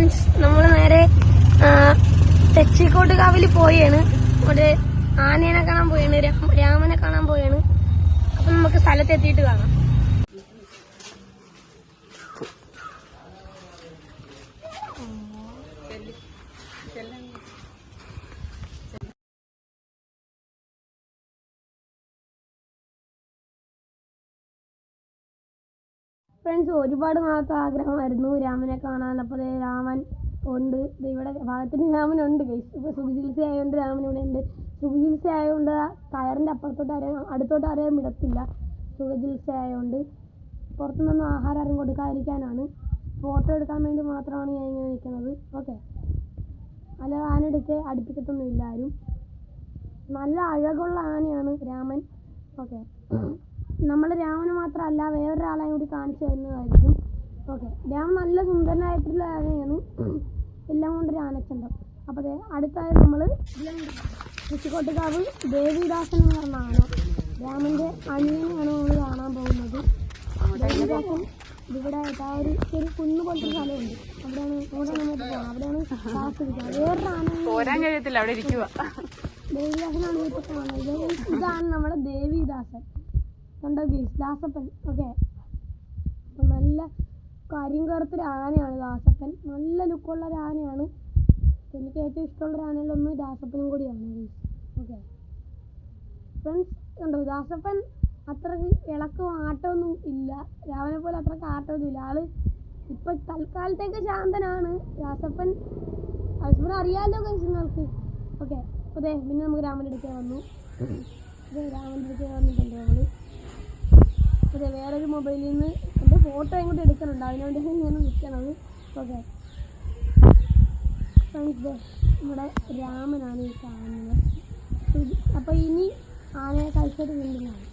Friends, നമ്മൾ നേരെ തെച്ചിക്കോട്ടുകാവിൽ പോയാണ്. ഒരു ആനേനെ കാണാൻ പോയാണ്, രാമനെ കാണാൻ പോയാണ്. അപ്പൊ നമുക്ക് സ്ഥലത്തെത്തിയിട്ട് കാണാം. ഫ്രണ്ട്സ്, ഒരുപാട് നാളത്തെ ആഗ്രഹമായിരുന്നു രാമനെ കാണാൻ. അപ്പോൾ രാമൻ ഉണ്ട്, ഇവിടെ ഭാഗത്തിന് രാമനുണ്ട്. ഇപ്പോൾ സുഖചികിത്സ ആയതുകൊണ്ട് രാമൻ ഇവിടെ ഉണ്ട്. സുഖചികിത്സ ആയതുകൊണ്ട് കയറിൻ്റെ അടുത്തോട്ട് ആരെയും വിടത്തില്ല. സുഖചികിത്സ ആയതുകൊണ്ട് പുറത്തുനിന്നൊന്നും ആഹാരം ആരും കൊടുക്കാതിരിക്കാനാണ്. ഫോട്ടോ എടുക്കാൻ വേണ്ടി മാത്രമാണ് ഞാൻ ഇങ്ങനെ നിൽക്കുന്നത്. ഓക്കെ, അല്ല ആനയെടുത്ത് അടുപ്പിക്കത്തൊന്നുമില്ല ആരും. നല്ല അഴകുള്ള ആനയാണ് രാമൻ. ഓക്കെ, നമ്മൾ രാമന് മാത്രമല്ല വേറൊരാളെയും കൂടി കാണിച്ചു തരുന്നതായിരിക്കും. ഓക്കെ, രാമൻ നല്ല സുന്ദരനായിട്ടുള്ള ആനയാണ്, എല്ലാം കൊണ്ടൊരു ആനച്ചന്തം. അപ്പോൾ അടുത്തായി നമ്മൾ തെച്ചിക്കോട്ടുകാവ് ദേവിദാസൻ എന്ന് പറഞ്ഞ ആന, രാമൻ്റെ അനിയനെയാണ് നമ്മൾ കാണാൻ പോകുന്നത്. ദേവിദാസൻ ഇവിടെ ആ ഒരു കുന്ന് പോലത്തെ സ്ഥലമുണ്ട്, അവിടെയാണ് നമുക്ക് പോകണം. അവിടെയാണ് താമസിക്കുക. വേറൊരു ആന ദേവിദാസനാണ് ഇപ്പോൾ കാണുന്നത്. ഇതാണ് നമ്മുടെ ദേവിദാസൻ, കണ്ടോ ഗീസ്, ദാസപ്പൻ. ഓക്കെ, നല്ല കരിങ്കറുത്തൊരു ആനയാണ് ദാസപ്പൻ. നല്ല ലുക്കുള്ള ഒരു ആനയാണ്. എനിക്ക് ഏറ്റവും ഇഷ്ടമുള്ള ആനയിലൊന്ന് ദാസപ്പനും കൂടിയാണ് ഗീസ്. ഓക്കെ ഫ്രണ്ട്സ്, കണ്ടോ ദാസപ്പൻ അത്രക്ക് ഇളക്കവും ആട്ടമൊന്നും ഇല്ല, രാമനെ പോലെ അത്രക്ക് ആട്ടമൊന്നും ഇല്ല. ആള് ഇപ്പൊ തൽക്കാലത്തേക്ക് ശാന്തനാണ് ദാസപ്പൻ. ഹസ്ബൻഡ് അറിയാമല്ലോ ഗീസ് നിങ്ങൾക്ക്. ഓക്കെ, അപ്പോൾ പിന്നെ നമുക്ക് രാമൻ്റെ അടുത്ത് വന്നു. രാമൻ്റെ അടുത്ത് വന്നിട്ടുണ്ട് നമ്മൾ. അതെ, വേറൊരു മൊബൈലിൽ നിന്ന് എൻ്റെ ഫോട്ടോ ഇങ്ങോട്ട് എടുക്കുന്നുണ്ട്, അതിനുവേണ്ടി ഞാൻ നിൽക്കണത്. ഓക്കെ ഫ്രണ്ട്സ്, നമ്മുടെ രാമനാണ് ഈ കാണുന്നത്. അപ്പോൾ ഇനി ആനയെ കഴിച്ചിട്ട് വീണ്ടും കാണാം.